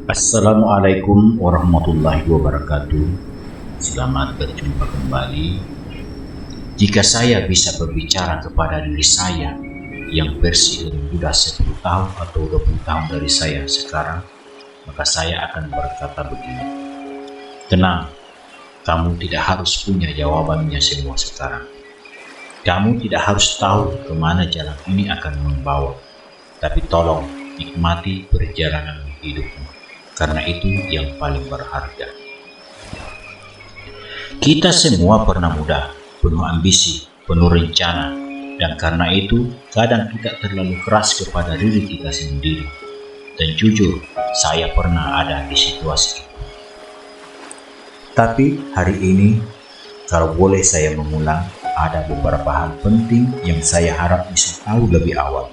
Assalamualaikum warahmatullahi wabarakatuh. Selamat berjumpa kembali. Jika saya bisa berbicara kepada diri saya yang versi lebih muda 10 tahun atau 20 tahun dari saya sekarang, maka saya akan berkata begini: tenang, kamu tidak harus punya jawabannya semua sekarang. Kamu tidak harus tahu kemana jalan ini akan membawa, tapi tolong nikmati perjalanan hidupmu, karena itu yang paling berharga. Kita semua pernah muda, penuh ambisi, penuh rencana, dan karena itu kadang kita terlalu keras kepada diri kita sendiri. Dan jujur, saya pernah ada di situasi itu. Tapi hari ini, kalau boleh saya mengulang, ada beberapa hal penting yang saya harap bisa tahu lebih awal.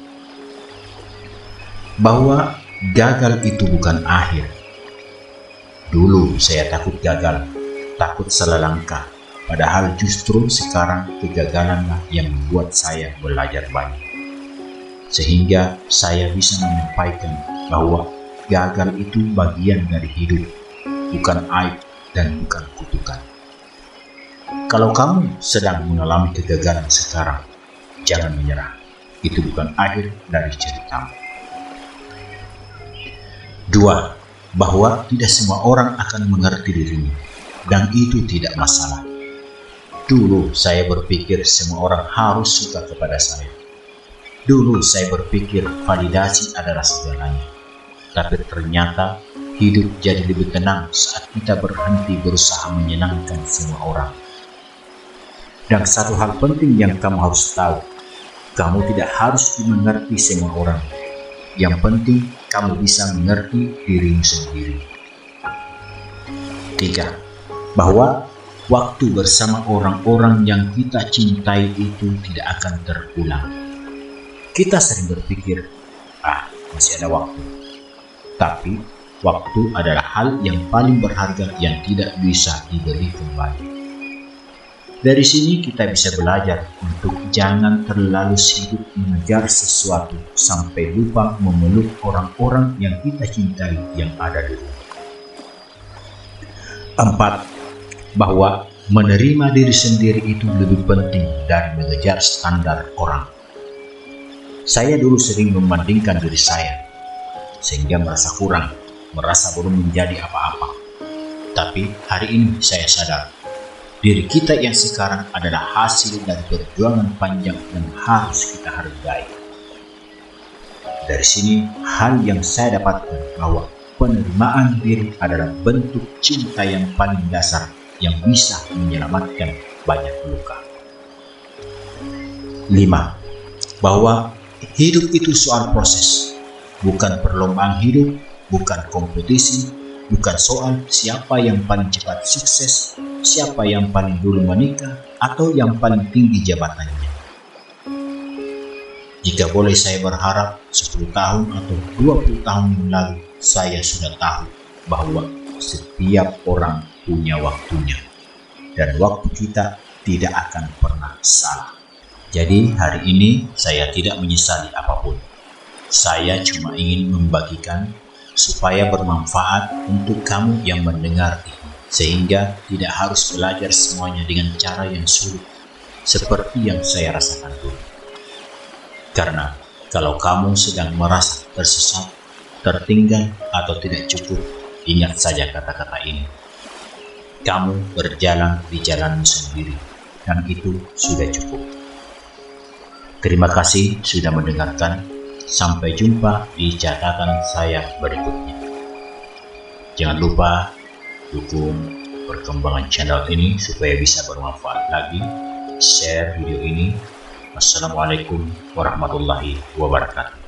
Bahwa gagal itu bukan akhir. Dulu saya takut gagal, takut salah langkah. Padahal justru sekarang kegagalanlah yang membuat saya belajar banyak. Sehingga saya bisa menyampaikan bahwa gagal itu bagian dari hidup, bukan aib dan bukan kutukan. Kalau kamu sedang mengalami kegagalan sekarang, jangan menyerah. Itu bukan akhir dari ceritamu. 2. Bahwa tidak semua orang akan mengerti dirimu, dan itu tidak masalah. Dulu saya berpikir semua orang harus suka kepada saya. Dulu saya berpikir validasi adalah segalanya. Tapi ternyata hidup jadi lebih tenang saat kita berhenti berusaha menyenangkan semua orang. Dan satu hal penting yang kamu harus tahu, kamu tidak harus dimengerti semua orang. Yang penting kamu bisa mengerti dirimu sendiri. 3. Bahwa waktu bersama orang-orang yang kita cintai itu tidak akan terulang. Kita sering berpikir, masih ada waktu. Tapi waktu adalah hal yang paling berharga yang tidak bisa dibeli kembali. Dari sini kita bisa belajar untuk jangan terlalu sibuk mengejar sesuatu sampai lupa memeluk orang-orang yang kita cintai yang ada di rumah. 4. Bahwa menerima diri sendiri itu lebih penting dari mengejar standar orang. Saya dulu sering membandingkan diri saya, sehingga merasa kurang, merasa belum menjadi apa-apa. Tapi hari ini saya sadar, diri kita yang sekarang adalah hasil dari perjuangan panjang yang harus kita hargai. Dari sini, hal yang saya dapatkan bahwa penerimaan diri adalah bentuk cinta yang paling dasar yang bisa menyelamatkan banyak luka. 5. Bahwa hidup itu soal proses, bukan perlombaan hidup, bukan kompetisi, bukan soal siapa yang paling cepat sukses, siapa yang paling dulu menikah, atau yang paling tinggi jabatannya. Jika boleh saya berharap 10 tahun atau 20 tahun yang lalu, saya sudah tahu bahwa setiap orang punya waktunya, dan waktu kita tidak akan pernah salah. Jadi hari ini saya tidak menyesali apapun. Saya cuma ingin membagikan supaya bermanfaat untuk kamu yang mendengar ini, sehingga tidak harus belajar semuanya dengan cara yang sulit seperti yang saya rasakan dulu. Karena kalau kamu sedang merasa tersesat, tertinggal, atau tidak cukup, ingat saja kata-kata ini. Kamu berjalan di jalanmu sendiri, dan itu sudah cukup. Terima kasih sudah mendengarkan. Sampai jumpa di catatan saya berikutnya. Jangan lupa dukung perkembangan channel ini supaya bisa bermanfaat lagi. Share video ini. Wassalamualaikum warahmatullahi wabarakatuh.